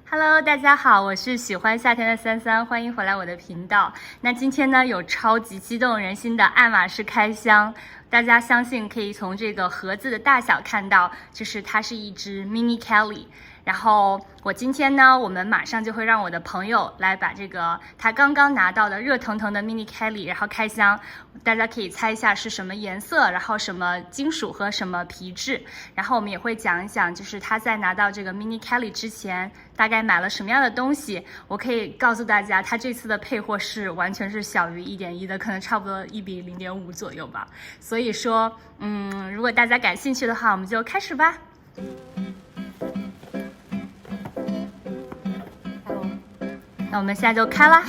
Hello， 大家好，我是喜欢夏天的三三，欢迎回来我的频道。那今天呢，有超级激动人心的爱马仕开箱，大家相信可以从这个盒子的大小看到，就是它是一只 Mini Kelly。然后我今天呢，我们马上就会让我的朋友来把这个他刚刚拿到的热腾腾的 Mini Kelly， 然后开箱，大家可以猜一下是什么颜色，然后什么金属和什么皮质。然后我们也会讲一讲，就是他在拿到这个 Mini Kelly 之前，大概买了什么样的东西。我可以告诉大家，他这次的配货是完全是小于1.1的，可能差不多1比0.5左右吧。所以说，如果大家感兴趣的话，我们就开始吧。那我们现在就开啦！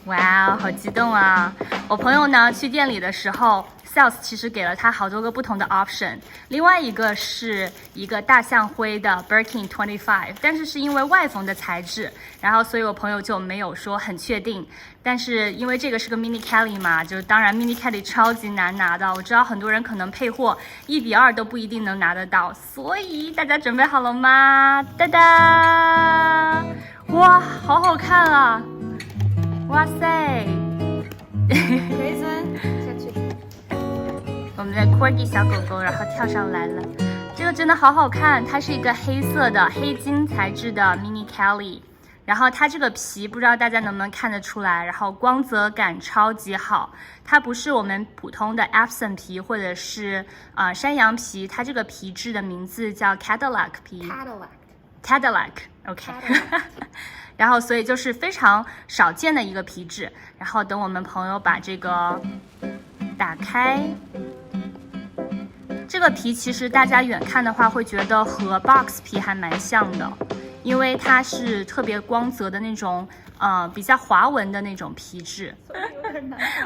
哇，好激动啊！我朋友呢去店里的时候 ，sales 其实给了他好多个不同的 option。另外一个是一个大象灰的 Birkin 25，但是是因为外缝的材质，然后所以我朋友就没有说很确定。但是因为这个是个 Mini Kelly 嘛，就是当然 Mini Kelly 超级难拿到，我知道很多人可能配货1比2都不一定能拿得到，所以大家准备好了吗？哒哒！哇，好好看啊！哇塞！雷森下去。我们的 Corgi 小狗狗，然后跳上来了。这个真的好好看，它是一个黑色的黑金材质的 Mini Kelly。然后它这个皮不知道大家能不能看得出来，然后光泽感超级好，它不是我们普通的 Epsom 皮或者是山羊皮，它这个皮质的名字叫 Cadillac 皮。Cadillac，OK。然后所以就是非常少见的一个皮质。然后等我们朋友把这个打开，这个皮其实大家远看的话会觉得和 box 皮还蛮像的。因为它是特别光泽的那种，比较滑纹的那种皮质。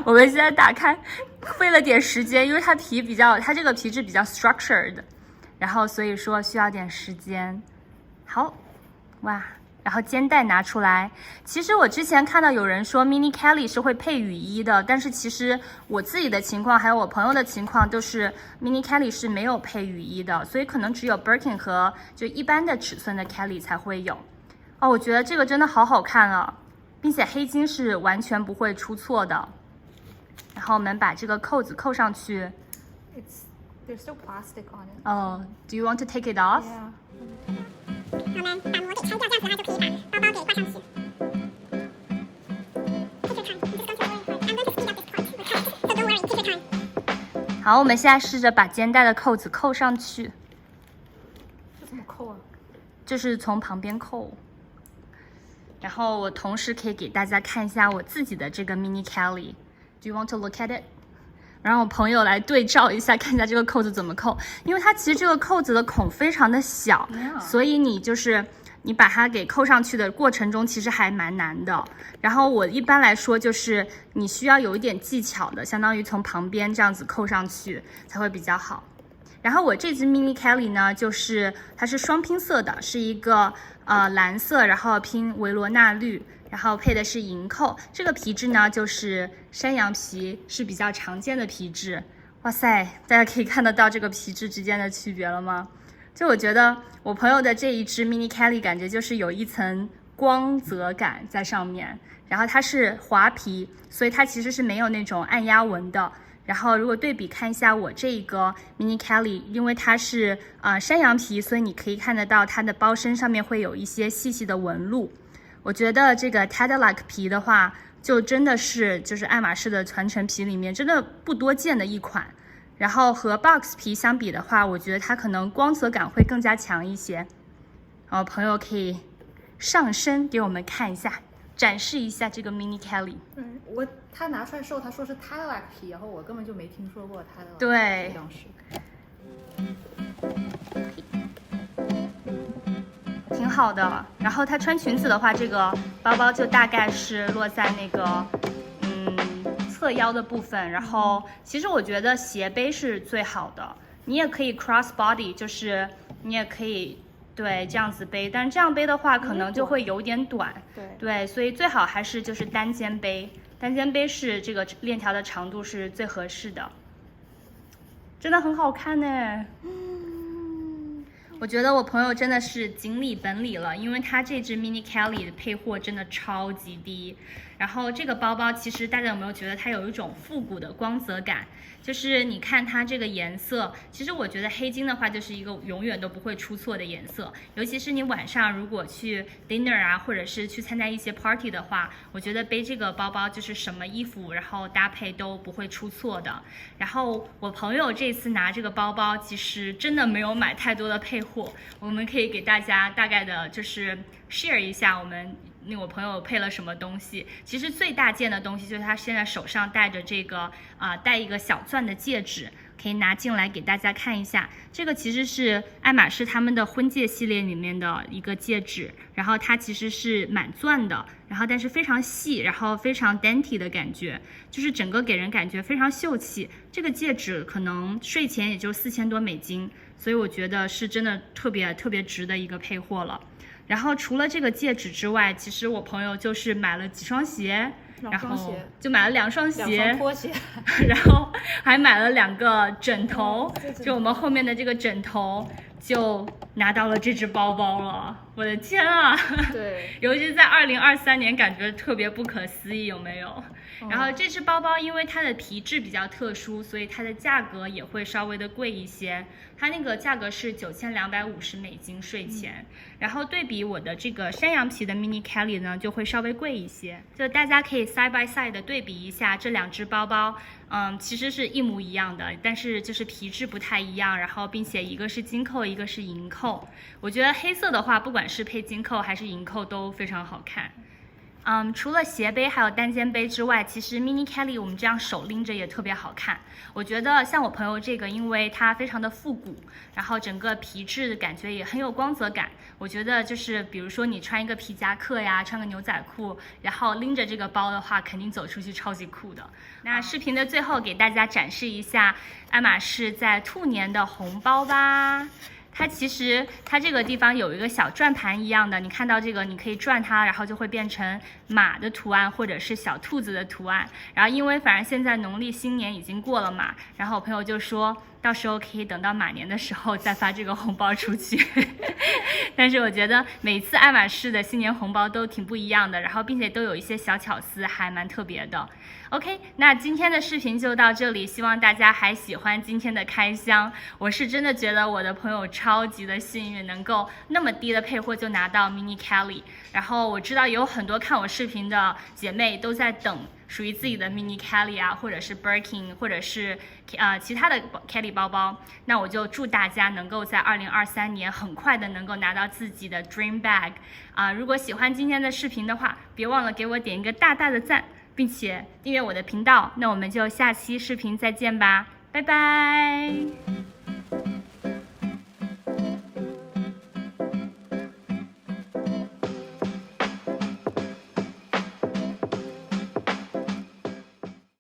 我们现在打开，费了点时间，因为它这个皮质比较 structured， 然后所以说需要点时间。好，哇！然后肩带拿出来，其实我之前看到有人说 Mini Kelly 是会配雨衣的，但是其实我自己的情况还有我朋友的情况都是 Mini Kelly 是没有配雨衣的，所以可能只有 Birkin 和就一般的尺寸的 Kelly 才会有。哦，我觉得这个真的好好看啊，并且黑金是完全不会出错的。然后我们把这个扣子扣上去。There's still plastic on it. Oh, do you want to take it off? Yeah. 我们把膜给拆掉，这样子的话就可以把包包给挂上去。好，我们现在试着把肩带的扣子扣上去。这怎么扣啊？就是从旁边扣。然后我同时可以给大家看一下我自己的这个 Mini Kelly。Do you want to look at it？让我朋友来对照一下，看一下这个扣子怎么扣，因为它其实这个扣子的孔非常的小，所以你把它给扣上去的过程中，其实还蛮难的。然后我一般来说就是你需要有一点技巧的，相当于从旁边这样子扣上去才会比较好。然后我这只 Mini Kelly 呢，就是它是双拼色的，是一个蓝色，然后拼维罗纳绿。然后配的是银扣，这个皮质呢就是山羊皮，是比较常见的皮质。哇塞，大家可以看得到这个皮质之间的区别了吗？就我觉得我朋友的这一只 Mini Kelly 感觉就是有一层光泽感在上面，然后它是滑皮，所以它其实是没有那种按压纹的。然后如果对比看一下我这个 Mini Kelly， 因为它是山羊皮，所以你可以看得到它的包身上面会有一些细细的纹路。我觉得这个 Cadillac 皮的话，就真的是就是爱马仕的传承皮里面真的不多见的一款。然后和 box 皮相比的话，我觉得它可能光泽感会更加强一些。然后朋友可以上身给我们看一下，展示一下这个 Mini Kelly。他拿出来的时候他说是 Cadillac 皮，然后我根本就没听说过 Cadillac 对，当时。挺好的。然后她穿裙子的话，这个包包就大概是落在那个侧腰的部分。然后其实我觉得斜背是最好的，你也可以 cross body， 就是你也可以对这样子背，但是这样背的话可能就会有点短。对，所以最好还是就是单肩背，单肩背是这个链条的长度是最合适的。真的很好看呢。我觉得我朋友真的是锦鲤本鲤了，因为他这支 Mini Kelly 的配货真的超级低。然后这个包包其实大家有没有觉得它有一种复古的光泽感？就是你看它这个颜色，其实我觉得黑金的话就是一个永远都不会出错的颜色，尤其是你晚上如果去 dinner 啊，或者是去参加一些 party 的话，我觉得背这个包包就是什么衣服然后搭配都不会出错的。然后我朋友这次拿这个包包，其实真的没有买太多的配货，我们可以给大家大概的就是 share 一下我朋友配了什么东西。其实最大件的东西就是他现在手上戴着这个戴一个小钻的戒指，可以拿进来给大家看一下。这个其实是爱马仕他们的婚戒系列里面的一个戒指，然后它其实是满钻的，然后但是非常细，然后非常 dainty 的感觉，就是整个给人感觉非常秀气。这个戒指可能税前也就4000多美金，所以我觉得是真的特别值的一个配货了。然后除了这个戒指之外，其实我朋友就是买了几双鞋，然后就买了2双鞋，2双拖鞋，然后还买了2个枕头，就我们后面的这个枕头就拿到了这只包包了。我的天啊！对，尤其是在2023年，感觉特别不可思议，有没有？然后这只包包因为它的皮质比较特殊，所以它的价格也会稍微的贵一些。它那个价格是9250美金税前，然后对比我的这个山羊皮的 Mini Kelly 呢，就会稍微贵一些。就大家可以 side by side 的对比一下这2只包包，其实是一模一样的，但是就是皮质不太一样，然后并且一个是金扣，一个是银扣。我觉得黑色的话，不管是配金扣还是银扣都非常好看。除了斜背还有单肩背之外，其实 Mini Kelly 我们这样手拎着也特别好看。我觉得像我朋友这个，因为它非常的复古，然后整个皮质的感觉也很有光泽感。我觉得就是比如说你穿一个皮夹克呀，穿个牛仔裤，然后拎着这个包的话，肯定走出去超级酷的。那视频的最后给大家展示一下爱马仕在兔年的红包吧。它这个地方有一个小转盘一样的，你看到这个，你可以转它，然后就会变成马的图案或者是小兔子的图案。然后因为反正现在农历新年已经过了嘛，然后我朋友就说到时候可以等到马年的时候再发这个红包出去。但是我觉得每次爱马仕的新年红包都挺不一样的，然后并且都有一些小巧思，还蛮特别的。OK， 那今天的视频就到这里，希望大家还喜欢今天的开箱。我是真的觉得我的朋友超级的幸运，能够那么低的配货就拿到 Mini Kelly。然后我知道有很多看我视频的姐妹都在等属于自己的 Mini Kelly 啊，或者是 Birkin， 或者是其他的 Kelly 包包。那我就祝大家能够在2023年很快的能够拿到自己的 Dream Bag。如果喜欢今天的视频的话，别忘了给我点一个大大的赞，并且订阅我的频道。那我们就下期视频再见吧，拜拜。